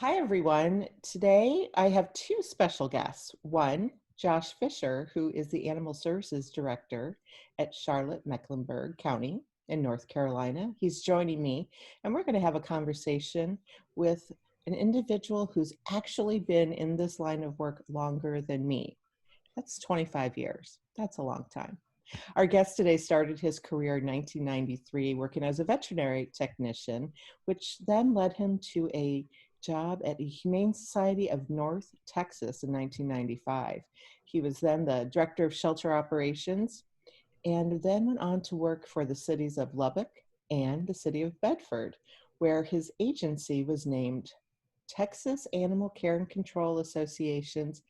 Hi, everyone. Today I have two special guests. One, Josh Fisher, who is the Animal Services Director at Charlotte-Mecklenburgh County in North Carolina. He's joining me, and we're going to have a conversation with an individual who's actually been in this line of work longer than me. That's 25 years. That's a long time. Our guest today started his career in 1993 working as a veterinary technician, which then led him to a job at the Humane Society of North Texas in 1995. He was then the director of shelter operations and then went on to work for the cities of Lubbock and the city of Bedford, where his agency was named Texas Animal Care and Control Association's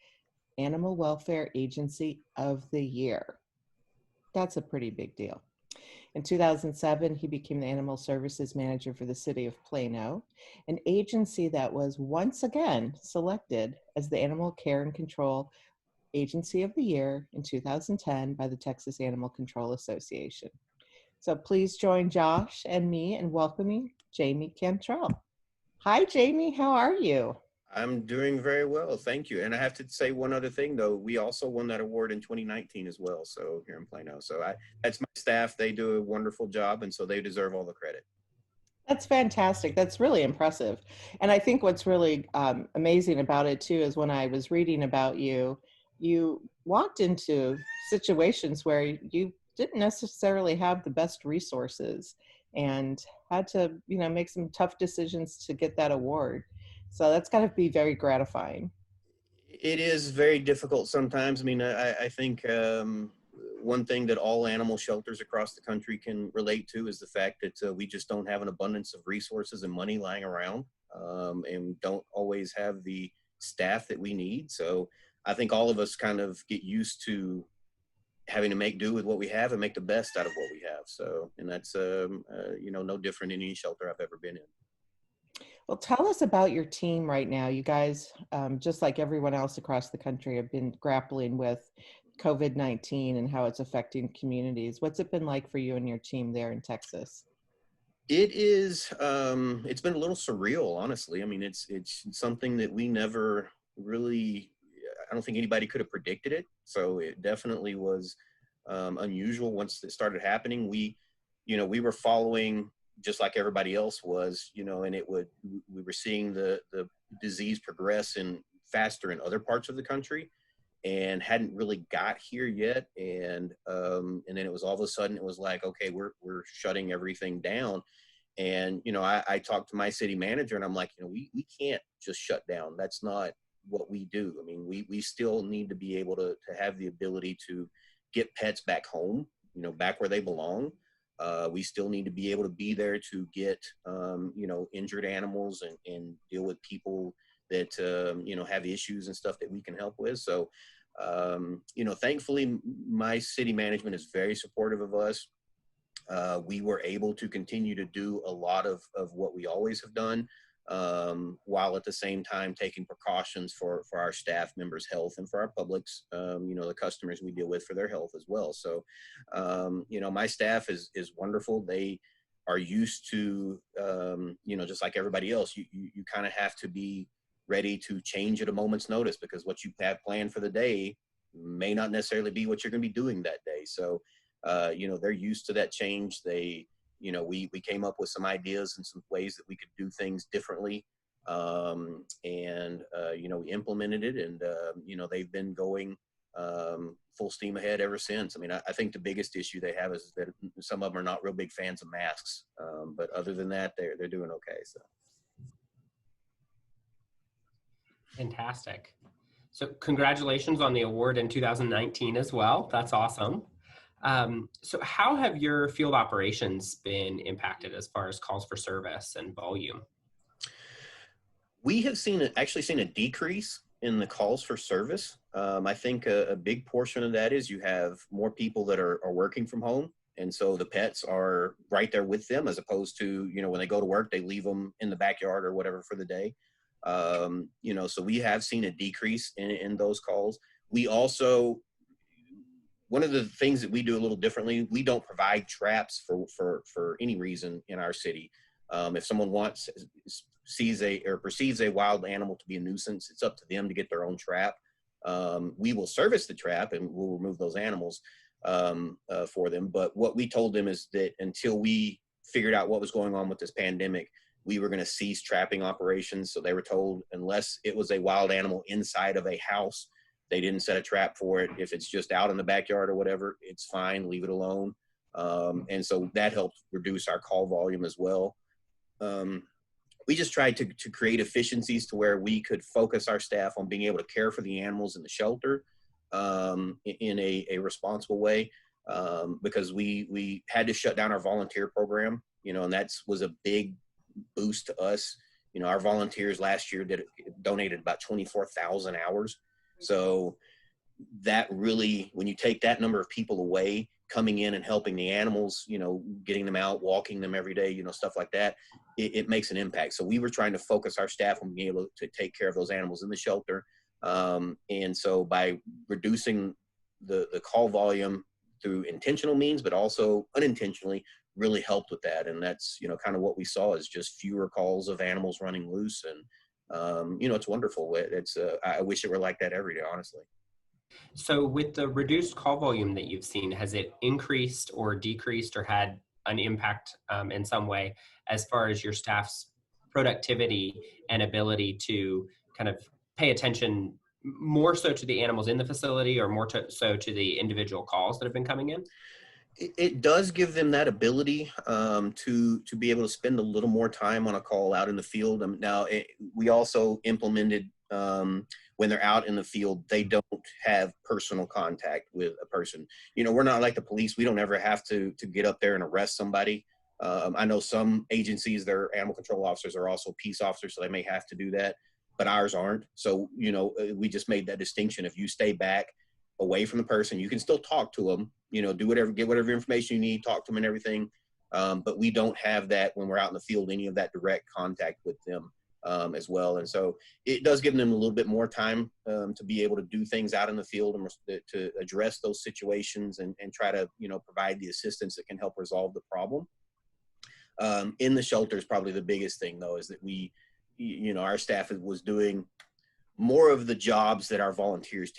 Animal Welfare Agency of the Year. That's a pretty big deal. In 2007, he became the Animal Services Manager for the city of Plano, an agency that was once again selected as the Animal Care and Control Agency of the Year in 2010 by the Texas Animal Control Association. So please join Josh and me in welcoming Jamey Cantrell. Hi, Jamey. How are you? I'm doing very well, thank you. And I have to say one other thing, though. We also won that award in 2019 as well, so here in Plano. That's my staff. They do a wonderful job, and so they deserve all the credit. That's fantastic. That's really impressive. And I think what's really amazing about it too is when I was reading about you, you walked into situations where you didn't necessarily have the best resources and had to, make some tough decisions to get that award. So that's got to be very gratifying. It is very difficult sometimes. I mean, I think one thing that all animal shelters across the country can relate to is the fact that we just don't have an abundance of resources and money lying around, and don't always have the staff that we need. So I think all of us kind of get used to having to make do with what we have and make the best out of what we have. So, and that's, no different in any shelter I've ever been in. Well, tell us about your team right now. You guys, just like everyone else across the country, have been grappling with COVID-19 and how it's affecting communities. What's it been like for you and your team there in Texas? It is, it's been a little surreal, honestly. I mean, it's something that we never really, I don't think anybody could have predicted it. So it definitely was unusual once it started happening. We were following just like everybody else was, and we were seeing the disease progress in faster in other parts of the country and hadn't really got here yet. And then it was all of a sudden it was like, okay, we're shutting everything down. And, I talked to my city manager and I'm like, we can't just shut down. That's not what we do. I mean, we still need to be able to have the ability to get pets back home, back where they belong. We still need to be able to be there to get, injured animals and deal with people that, have issues and stuff that we can help with. So, thankfully, my city management is very supportive of us. We were able to continue to do a lot of what we always have done, while at the same time taking precautions for our staff members' health and for our public's, the customers we deal with for their health as well. So, my staff is wonderful. They are used to, just like everybody else, you kind of have to be ready to change at a moment's notice because what you have planned for the day may not necessarily be what you're going to be doing that day. So, they're used to that change. We came up with some ideas and some ways that we could do things differently. We implemented it and, they've been going full steam ahead ever since. I mean, I think the biggest issue they have is that some of them are not real big fans of masks. But other than that, they're doing okay. So. Fantastic. So congratulations on the award in 2019 as well. That's awesome. So how have your field operations been impacted as far as calls for service and volume? We have actually seen a decrease in the calls for service. I think a big portion of that is you have more people that are working from home. And so the pets are right there with them as opposed to, when they go to work, they leave them in the backyard or whatever for the day. So we have seen a decrease in those calls. We also, one of the things that we do a little differently, we don't provide traps for any reason in our city. If someone wants sees or perceives a wild animal to be a nuisance, it's up to them to get their own trap. We will service the trap and we'll remove those animals for them. But what we told them is that until we figured out what was going on with this pandemic, we were going to cease trapping operations. So they were told, unless it was a wild animal inside of a house, they didn't set a trap for it. If it's just out in the backyard or whatever, it's fine, leave it alone. And so that helped reduce our call volume as well. We just tried to create efficiencies to where we could focus our staff on being able to care for the animals in the shelter in a responsible way, because we had to shut down our volunteer program, and that was a big boost to us. Our volunteers last year donated about 24,000 hours. So that really, when you take that number of people away, coming in and helping the animals, getting them out, walking them every day, stuff like that, it makes an impact. So we were trying to focus our staff on being able to take care of those animals in the shelter. And so by reducing the call volume through intentional means, but also unintentionally, really helped with that. And that's, kind of what we saw is just fewer calls of animals running loose. And, it's wonderful. I wish it were like that every day, honestly. So with the reduced call volume that you've seen, has it increased or decreased or had an impact in some way as far as your staff's productivity and ability to kind of pay attention more so to the animals in the facility or more so to the individual calls that have been coming in? It does give them that ability to be able to spend a little more time on a call out in the field. Now, we also implemented when they're out in the field, they don't have personal contact with a person. We're not like the police. We don't ever have to get up there and arrest somebody. I know some agencies, their animal control officers are also peace officers, so they may have to do that, but ours aren't. So, we just made that distinction. If you stay back away from the person, you can still talk to them, get whatever information you need, talk to them and everything. But we don't have that when we're out in the field, any of that direct contact with them as well. And so it does give them a little bit more time to be able to do things out in the field and to address those situations and try to, provide the assistance that can help resolve the problem. In the shelter is probably the biggest thing, though, is that our staff was doing more of the jobs that our volunteers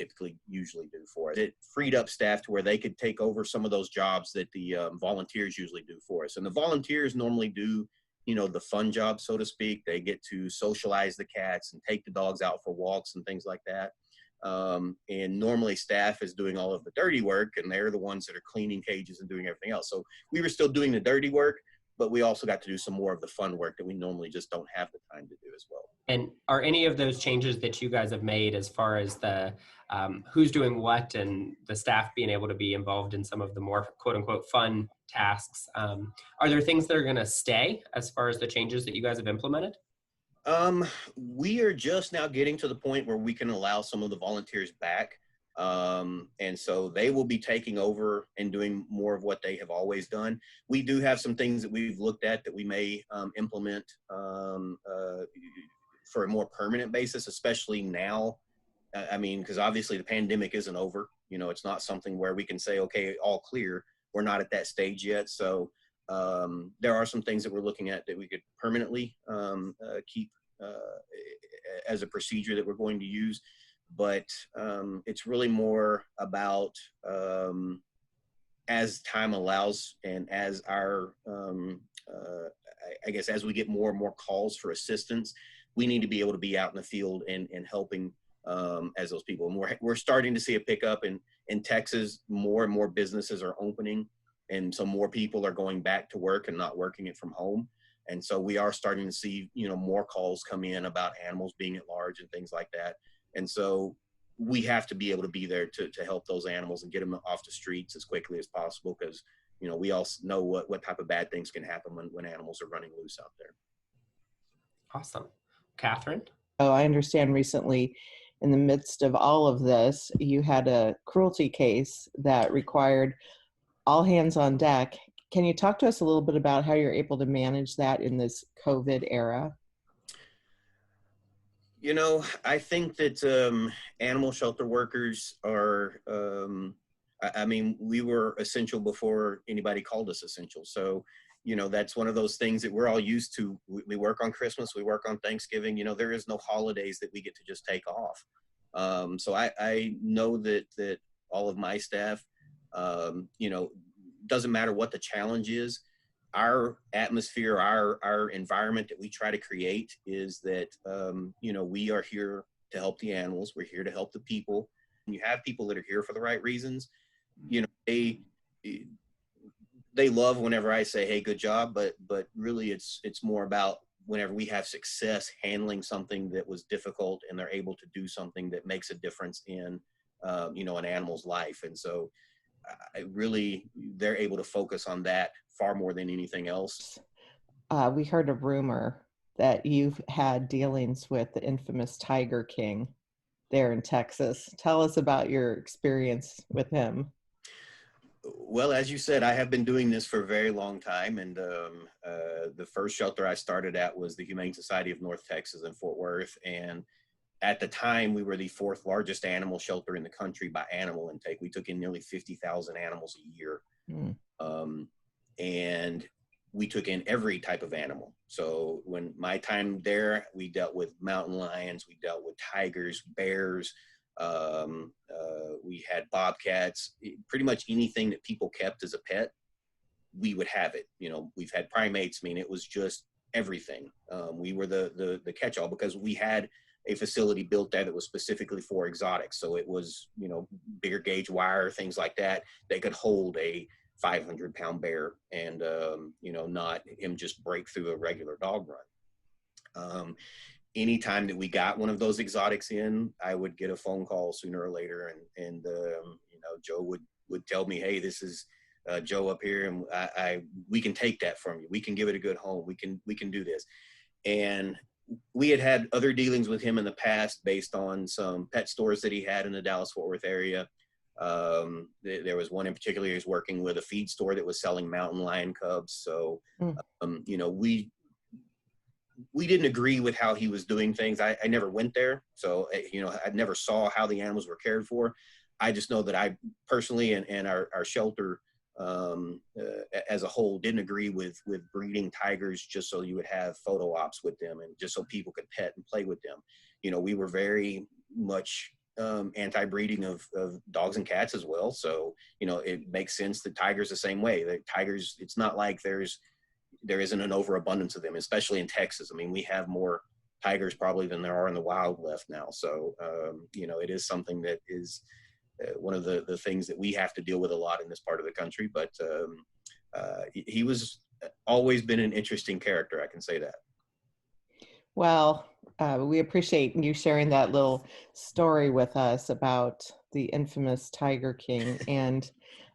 usually do for us. It freed up staff to where they could take over some of those jobs that the volunteers usually do for us. And the volunteers normally do, the fun jobs, so to speak. They get to socialize the cats and take the dogs out for walks and things like that. And normally staff is doing all of the dirty work, and they're the ones that are cleaning cages and doing everything else. So we were still doing the dirty work, but we also got to do some more of the fun work that we normally just don't have the time to do as well. And are any of those changes that you guys have made as far as the who's doing what and the staff being able to be involved in some of the more quote unquote fun tasks, are there things that are going to stay as far as the changes that you guys have implemented? We are just now getting to the point where we can allow some of the volunteers back. And so they will be taking over and doing more of what they have always done. We do have some things that we've looked at that we may implement for a more permanent basis, especially now. Because obviously the pandemic isn't over. It's not something where we can say, okay, all clear. We're not at that stage yet. So there are some things that we're looking at that we could permanently keep as a procedure that we're going to use. But it's really more about as time allows and as our, I guess, as we get more and more calls for assistance, we need to be able to be out in the field and helping as those people. And we're starting to see a pickup in Texas. More and more businesses are opening, and so more people are going back to work and not working it from home. And so we are starting to see, more calls come in about animals being at large and things like that. And so we have to be able to be there to help those animals and get them off the streets as quickly as possible, because, we all know what type of bad things can happen when animals are running loose out there. Awesome. Katherine? Oh, I understand recently, in the midst of all of this, you had a cruelty case that required all hands on deck. Can you talk to us a little bit about how you're able to manage that in this COVID era? I think that animal shelter workers are, we were essential before anybody called us essential. So, that's one of those things that we're all used to. We work on Christmas, we work on Thanksgiving. There is no holidays that we get to just take off. So I know that all of my staff, doesn't matter what the challenge is, our atmosphere, our environment that we try to create is that, we are here to help the animals. We're here to help the people. And you have people that are here for the right reasons. They love whenever I say, hey, good job. But really it's more about whenever we have success handling something that was difficult and they're able to do something that makes a difference in, an animal's life. And so they're able to focus on that far more than anything else. We heard a rumor that you've had dealings with the infamous Tiger King there in Texas. Tell us about your experience with him. Well, as you said, I have been doing this for a very long time. And the first shelter I started at was the Humane Society of North Texas in Fort Worth. And at the time, we were the 4th largest animal shelter in the country by animal intake. We took in nearly 50,000 animals a year. And we took in every type of animal. So when my time there, we dealt with mountain lions, we dealt with tigers, bears, we had bobcats, pretty much anything that people kept as a pet, we would have it. We've had primates. I mean, it was just everything. We were the catch-all because we had a facility built there that was specifically for exotics. So it was, bigger gauge wire, things like that. They could hold a 500-pound bear and, not him just break through a regular dog run. Anytime that we got one of those exotics in, I would get a phone call sooner or later. And Joe would tell me, hey, this is Joe up here. And we can take that from you. We can give it a good home. We can do this. And we had other dealings with him in the past based on some pet stores that he had in the Dallas-Fort Worth area. There was one in particular, he was working with a feed store that was selling mountain lion cubs. So, we didn't agree with how he was doing things. I never went there. So, I never saw how the animals were cared for. I just know that I personally and our shelter as a whole didn't agree with breeding tigers just so you would have photo ops with them and just so people could pet and play with them. We were very much anti-breeding of dogs and cats as well. So, it makes sense that tigers the same way. The tigers, it's not like there isn't an overabundance of them, especially in Texas. I mean, we have more tigers probably than there are in the wild left now. So, it is something that is one of the things that we have to deal with a lot in this part of the country. But he was always been an interesting character. I can say that. Well, we appreciate you sharing that little story with us about the infamous Tiger King. And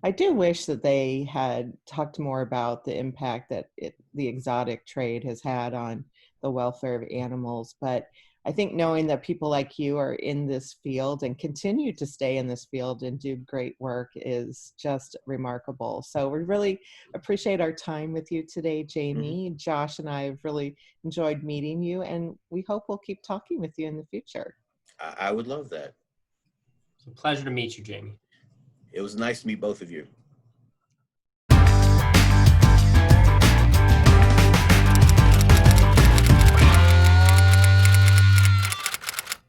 I do wish that they had talked more about the impact that the exotic trade has had on the welfare of animals. But I think knowing that people like you are in this field and continue to stay in this field and do great work is just remarkable. So we really appreciate our time with you today, Jamey. Josh and I have really enjoyed meeting you, and we hope we'll keep talking with you in the future. I would love that. It's a pleasure to meet you, Jamey. It was nice to meet both of you.